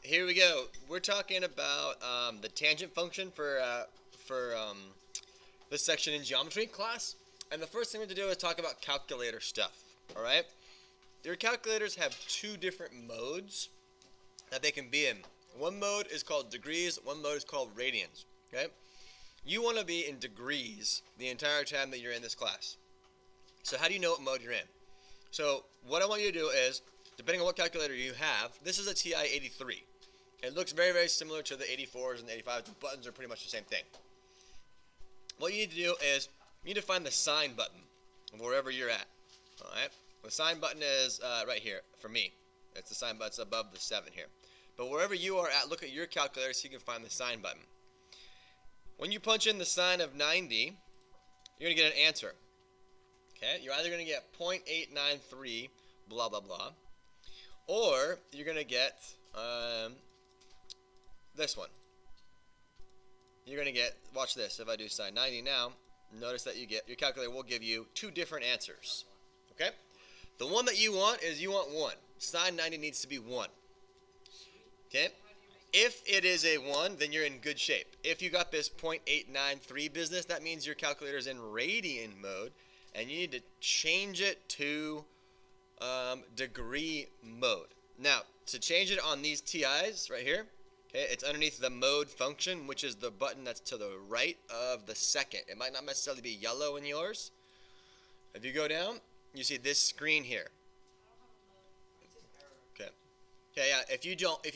Here we go. We're talking about the tangent function for this section in geometry class. And the first thing we have to do is talk about calculator stuff. All right. Your calculators have two different modes that they can be in. One mode is called degrees. One mode is called radians. Okay. You want to be in degrees the entire time that you're in this class. So how do you know what mode you're in? So what I want you to do is, depending on what calculator you have, this is a TI-83. It looks very, very similar to the 84s and the 85s. The buttons are pretty much the same thing. What you need to do is, you need to find the sign button wherever you're at. Alright? The sign button is right here, for me. It's the sign button, it's above the 7 here. But wherever you are at, look at your calculator so you can find the sign button. When you punch in the sign of 90, you're going to get an answer. Okay? You're either going to get 0.893, blah, blah, blah. Or you're going to get this one. You're going to get, watch this, if I do sine 90 now, notice that your calculator will give you two different answers. Okay? The one that you want is you want 1. Sine 90 needs to be 1. Okay? If it is a 1, then you're in good shape. If you got this 0.893 business, that means your calculator is in radian mode, and you need to change it to degree mode. Now, to change it on these TIs right here, okay, it's underneath the mode function, which is the button that's to the right of the second. It might not necessarily be yellow in yours. If you go down, you see this screen here. Okay. Okay, yeah, if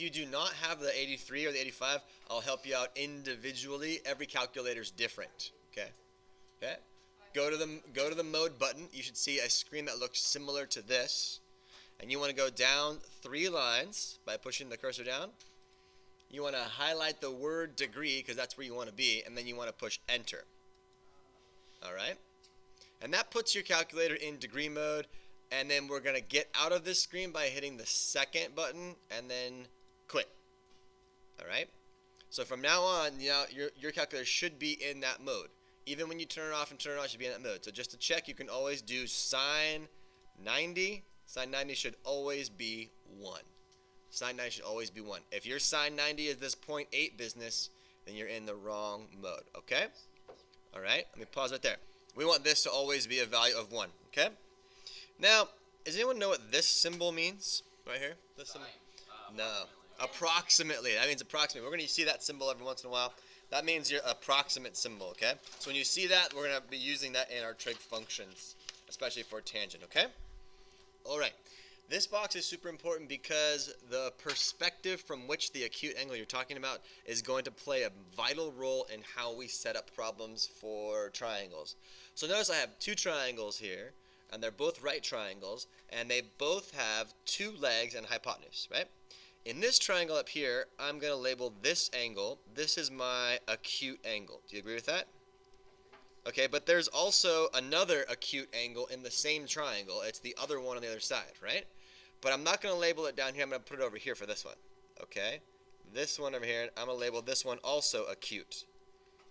you do not have the 83 or the 85, I'll help you out individually. Every calculator is different. Okay? Okay? Go to the mode button. You should see a screen that looks similar to this. And you want to go down 3 lines by pushing the cursor down. You want to highlight the word degree because that's where you want to be, and then you want to push enter. Alright? And that puts your calculator in degree mode, and then we're going to get out of this screen by hitting the second button and then quit. Alright? So from now on, your calculator should be in that mode. Even when you turn it off and turn it on, it should be in that mode. So just to check, you can always do sine 90. Sine 90 should always be 1. Sine 90 should always be 1. If your sine 90 is this 0.8 business, then you're in the wrong mode. Okay? Alright, let me pause right there. We want this to always be a value of 1. Okay? Now, does anyone know what this symbol means? Right here? This symbol? No. Approximately. That means approximately. We're going to see that symbol every once in a while. That means your approximate symbol, okay? So when you see that, we're going to be using that in our trig functions, especially for tangent, okay? Alright. This box is super important because the perspective from which the acute angle you're talking about is going to play a vital role in how we set up problems for triangles. So notice I have 2 triangles here, and they're both right triangles, and they both have 2 legs and hypotenuse, right? In this triangle up here, I'm going to label this angle. This is my acute angle. Do you agree with that? Okay, but there's also another acute angle in the same triangle. It's the other one on the other side, right? But I'm not going to label it down here. I'm going to put it over here for this one. Okay? This one over here, I'm going to label this one also acute.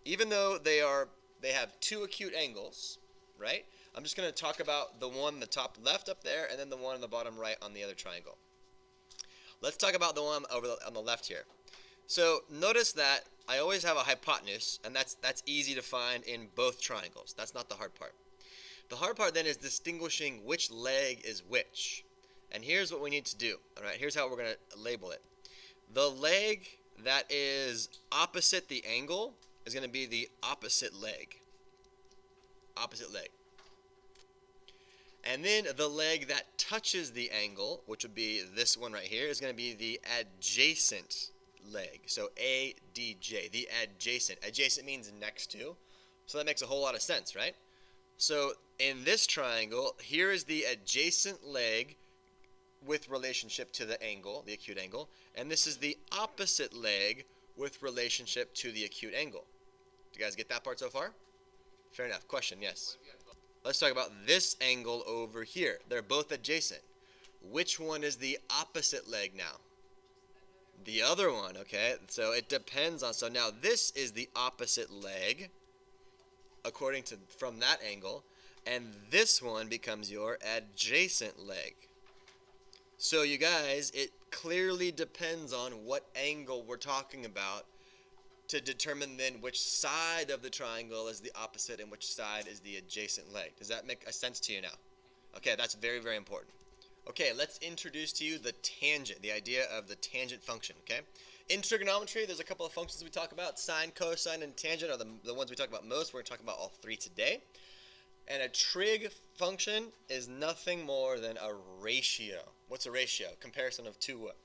Even though they have 2 acute angles, right? I'm just going to talk about the one on the top left up there and then the one on the bottom right on the other triangle. Let's talk about the one on the left here. So notice that I always have a hypotenuse, and that's easy to find in both triangles. That's not the hard part. The hard part then is distinguishing which leg is which. And here's what we need to do. All right, here's how we're going to label it. The leg that is opposite the angle is going to be the opposite leg. Opposite leg. And then the leg that touches the angle, which would be this one right here, is going to be the adjacent leg. So ADJ, the adjacent. Adjacent means next to. So that makes a whole lot of sense, right? So in this triangle, here is the adjacent leg with relationship to the angle, the acute angle, and this is the opposite leg with relationship to the acute angle. Do you guys get that part so far? Fair enough. Question, yes. Let's talk about this angle over here. They're both adjacent. Which one is the opposite leg now? The other one, okay? So it depends on, so now this is the opposite leg according to, from that angle, and this one becomes your adjacent leg. So you guys, it clearly depends on what angle we're talking about to determine then which side of the triangle is the opposite and which side is the adjacent leg. Does that make a sense to you now? Okay, that's very, very important. Okay, let's introduce to you the tangent, the idea of the tangent function, okay? In trigonometry, there's a couple of functions we talk about. Sine, cosine, and tangent are the ones we talk about most. We're going to talk about all three today. And a trig function is nothing more than a ratio. What's a ratio? Comparison of two what?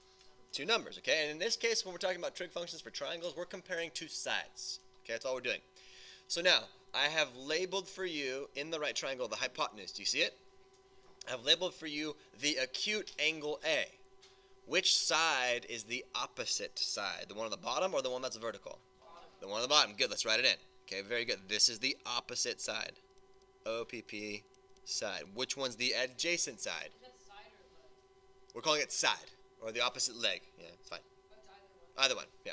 Two numbers, okay? And in this case, when we're talking about trig functions for triangles, we're comparing two sides, okay? That's all we're doing. So now, I have labeled for you in the right triangle the hypotenuse. Do you see it? I've labeled for you the acute angle A. Which side is the opposite side? The one on the bottom or the one that's vertical? Bottom. The one on the bottom. Good, let's write it in. Okay, very good. This is the opposite side. OPP side. Which one's the adjacent side? Is that side or leg? We're calling it side, or the opposite leg. Yeah, it's fine. What's either one? Either one, yeah.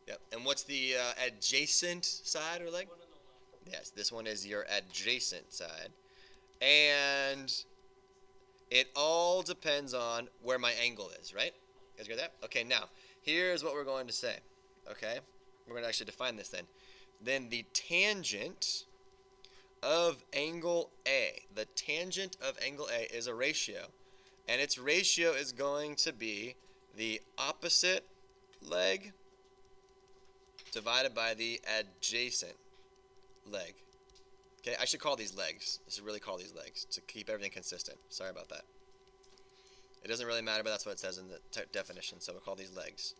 Yep. And what's the adjacent side or leg? One on the left. Yes, this one is your adjacent side. And it all depends on where my angle is, right? You guys get that? Okay, now, here's what we're going to say, okay? We're going to actually define this then. Then the tangent of angle A, the tangent of angle A is a ratio, and its ratio is going to be the opposite leg divided by the adjacent leg. Okay, I should call these legs. I should really call these legs to keep everything consistent. Sorry about that. It doesn't really matter, but that's what it says in the definition, so we'll call these legs.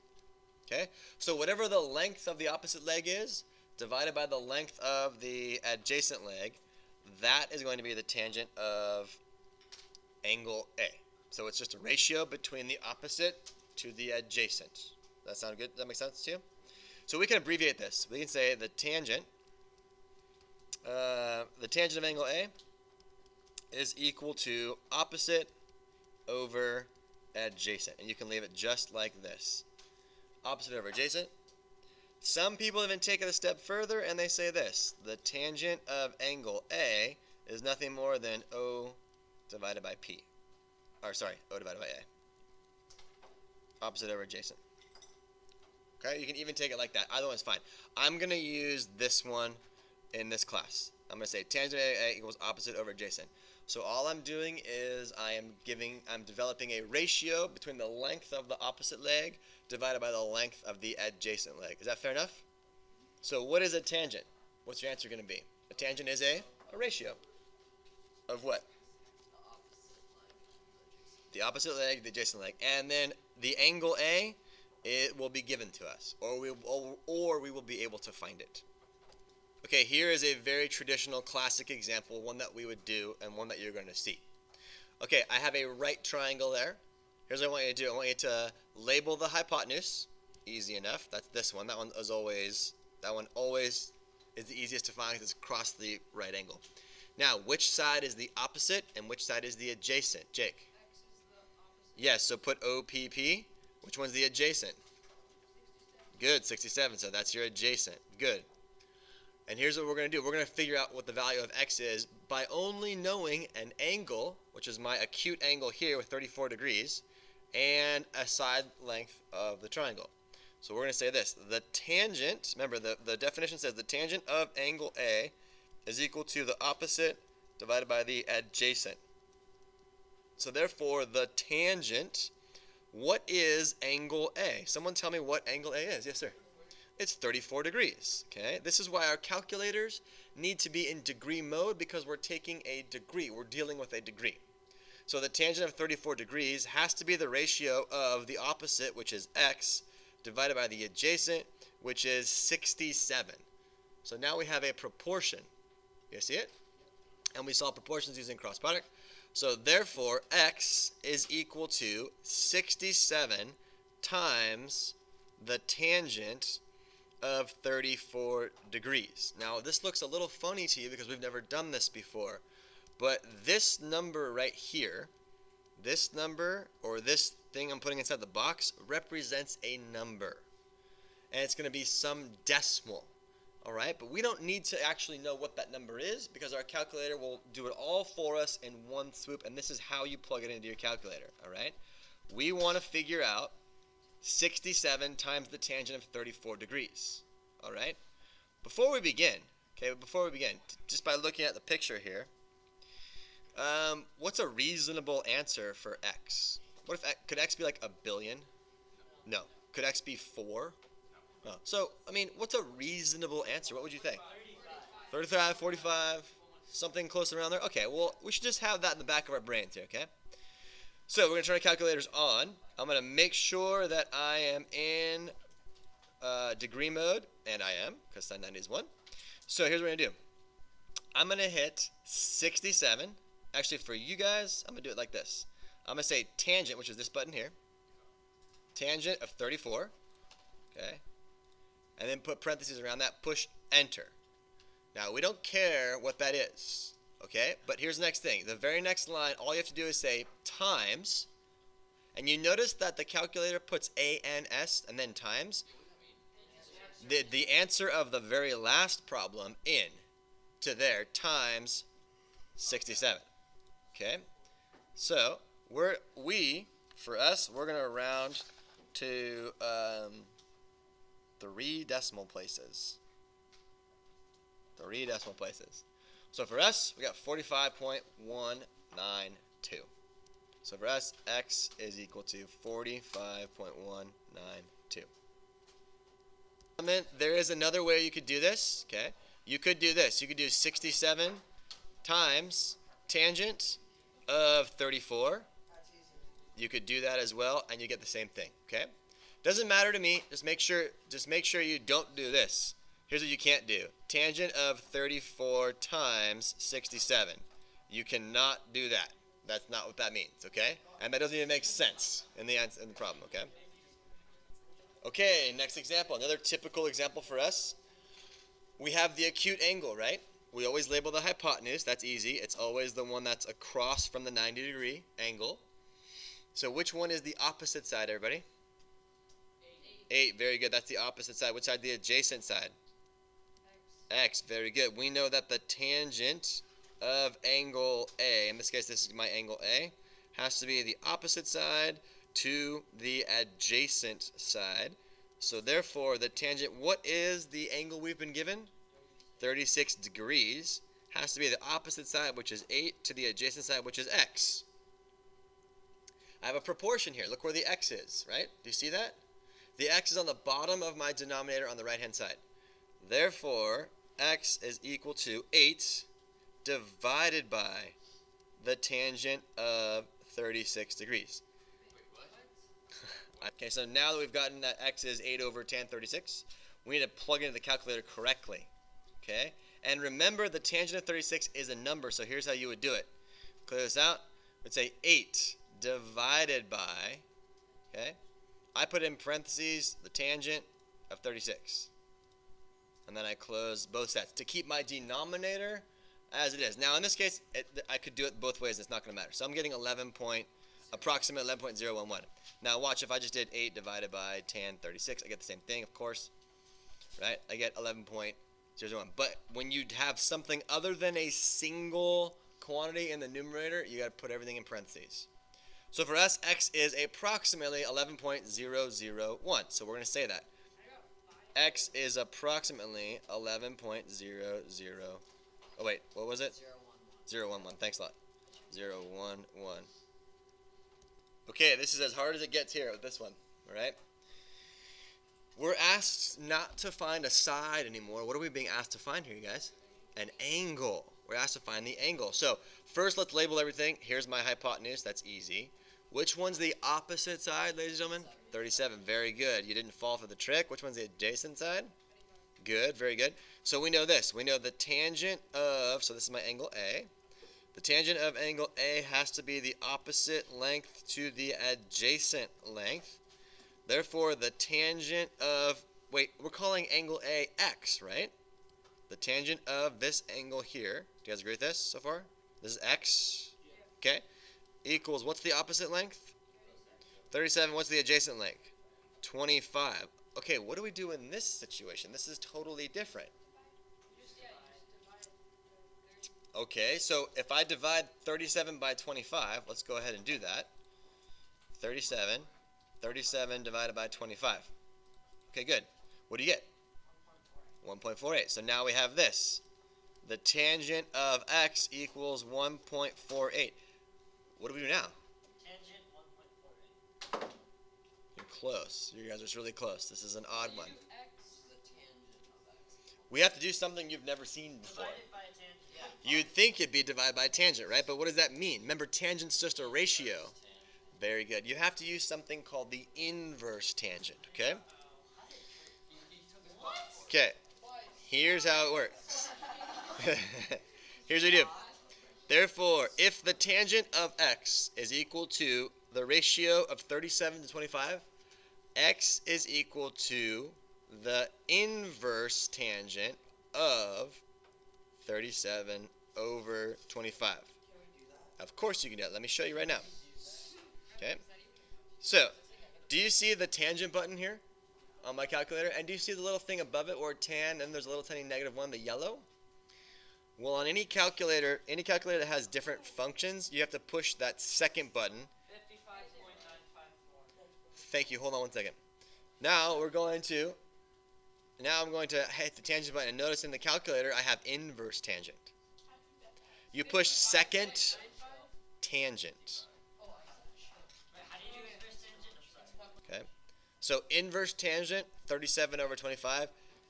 Okay, so whatever the length of the opposite leg is, divided by the length of the adjacent leg, that is going to be the tangent of angle A. So it's just a ratio between the opposite to the adjacent. That sound good? Does that make sense to you? So we can abbreviate this. We can say the tangent of angle A is equal to opposite over adjacent. And you can leave it just like this. Opposite over adjacent. Some people even take it a step further and they say this. The tangent of angle A is nothing more than O divided by P. Or sorry, O divided by A. Opposite over adjacent. Okay, you can even take it like that. Either one's fine. I'm going to use this one in this class. I'm going to say tangent of A equals opposite over adjacent. So all I'm doing is I'm developing a ratio between the length of the opposite leg divided by the length of the adjacent leg. Is that fair enough? So what is a tangent? What's your answer going to be? A tangent is a ratio of what? The opposite leg, the adjacent leg. And then the angle A, it will be given to us, or we will be able to find it. Okay, here is a very traditional classic example, one that we would do and one that you're going to see. Okay, I have a right triangle there. Here's what I want you to do. I want you to label the hypotenuse. Easy enough. That's this one. That one always is the easiest to find because it's across the right angle. Now, which side is the opposite and which side is the adjacent? Jake? X is the opposite. Yes, so put OPP. Which one's the adjacent? 67. Good, 67. So that's your adjacent. Good. And here's what we're going to do. We're going to figure out what the value of x is by only knowing an angle, which is my acute angle here with 34 degrees, and a side length of the triangle. So we're going to say this. The tangent, remember the definition says the tangent of angle A is equal to the opposite divided by the adjacent. So therefore, the tangent, what is angle A? Someone tell me what angle A is. Yes, sir. It's 34 degrees, okay? This is why our calculators need to be in degree mode because we're taking a degree. We're dealing with a degree. So the tangent of 34 degrees has to be the ratio of the opposite, which is x, divided by the adjacent, which is 67. So now we have a proportion. You see it? And we solve proportions using cross product. So therefore, x is equal to 67 times the tangent of 34 degrees. Now this looks a little funny to you because we've never done this before, but this number right here, this number or this thing I'm putting inside the box represents a number, and it's going to be some decimal. Alright, but we don't need to actually know what that number is because our calculator will do it all for us in one swoop, and this is how you plug it into your calculator. Alright, we want to figure out 67 times the tangent of 34 degrees. All right? Before we begin, just by looking at the picture here, what's a reasonable answer for x? What if could x be like a billion? No. Could x be 4? No. So, I mean, what's a reasonable answer? What would you think? 35, 45, something close around there? Okay, well, we should just have that in the back of our brains here, okay? So, we're going to turn our calculators on. I'm going to make sure that I am in degree mode, and I am, because sin 90 is 1. So, here's what we're going to do. I'm going to hit 67. Actually, for you guys, I'm going to do it like this. I'm going to say tangent, which is this button here. Tangent of 34. Okay. And then put parentheses around that. Push enter. Now, we don't care what that is. Okay? But here's the next thing. The very next line, all you have to do is say times. And you notice that the calculator puts ANS and then times. The answer of the very last problem in to there times 67. Okay? So, we're going to round to 3 decimal places. 3 decimal places. So for us, we got 45.192. So for us, x is equal to 45.192. There is another way you could do this. Okay, you could do this. You could do 67 times tangent of 34. You could do that as well, and you get the same thing. Okay, doesn't matter to me. Just make sure you don't do this. Here's what you can't do: tangent of 34 times 67. You cannot do that. That's not what that means. Okay, and that doesn't even make sense in the problem. Okay. Okay, next example. Another typical example for us. We have the acute angle, right? We always label the hypotenuse. That's easy. It's always the one that's across from the 90-degree angle. So which one is the opposite side, everybody? 8. Very good. That's the opposite side. Which side? The adjacent side? X. Very good. We know that the tangent of angle A, in this case this is my angle A, has to be the opposite side to the adjacent side. So therefore the tangent, what is the angle we've been given? 36 degrees. Has to be the opposite side, which is 8, to the adjacent side, which is x. I have a proportion here. Look where the x is, right? Do you see that? The x is on the bottom of my denominator on the right-hand side. Therefore, x is equal to 8 divided by the tangent of 36 degrees. Okay, so now that we've gotten that x is 8 over tan 36, we need to plug into the calculator correctly. Okay? And remember, the tangent of 36 is a number, so here's how you would do it. Clear this out. We'd say 8 divided by, okay? I put in parentheses the tangent of 36. And then I close both sets to keep my denominator as it is. Now, in this case, I could do it both ways. It's not going to matter. So I'm getting approximate 11.011. Now, watch. If I just did 8 divided by tan 36, I get the same thing, of course. Right? I get 11.001. But when you have something other than a single quantity in the numerator, you got to put everything in parentheses. So for us, x is approximately 11.001. So we're going to say that. X is approximately 11.00. Oh, wait. What was it? 011. Thanks a lot. 011. Okay, this is as hard as it gets here with this one. All right? We're asked not to find a side anymore. What are we being asked to find here, you guys? An angle. We're asked to find the angle. So first, let's label everything. Here's my hypotenuse. That's easy. Which one's the opposite side, ladies and gentlemen? 37. Very good. You didn't fall for the trick. Which one's the adjacent side? Good. Very good. So we know this. We know the tangent of, so this is my angle A. The tangent of angle A has to be the opposite length to the adjacent length. Therefore, the tangent of, wait, we're calling angle A x, right? The tangent of this angle here, do you guys agree with this so far? This is x, okay? Equals, what's the opposite length? 37, what's the adjacent length? 25. Okay, what do we do in this situation? This is totally different. Okay, so if I divide 37 by 25, let's go ahead and do that. 37. 37 divided by 25. Okay, good. What do you get? 1.48. So now we have this. The tangent of x equals 1.48. What do we do now? Tangent 1.48. You're close. You guys are really close. This is an odd one. The tangent of x. We have to do something you've never seen before. Divided by a tangent. Yeah. You'd think it'd be divided by tangent, right? But what does that mean? Remember, tangent's just a ratio. Very good. You have to use something called the inverse tangent, okay? Okay. Here's how it works. Here's what we do. Therefore, if the tangent of x is equal to the ratio of 37 to 25, x is equal to the inverse tangent of 37 over 25. Of course you can do that. Let me show you right now. Okay. So, do you see the tangent button here on my calculator? And do you see the little thing above it or tan and there's a little tiny -1, the yellow? Well, on any calculator that has different functions, you have to push that second button. 55.954. Thank you. Hold on one second. Now I'm going to hit the tangent button and notice in the calculator I have inverse tangent. You push second tangent. How do you do inverse tangent? I'm sorry. Okay. So inverse tangent, 37 over 25.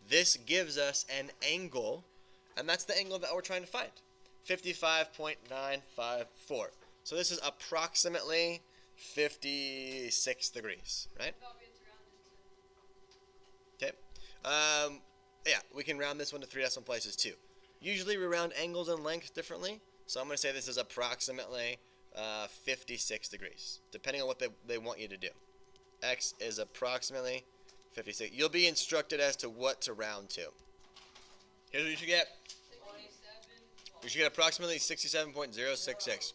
This gives us an angle, and that's the angle that we're trying to find. 55.954. So this is approximately 56 degrees, right? Okay. Yeah, we can round this one to 3 decimal places too. Usually we round angles and lengths differently, so I'm going to say this is approximately 56 degrees, depending on what they want you to do. X is approximately 56. You'll be instructed as to what to round to. Here's what you should get. You should get approximately 67.066.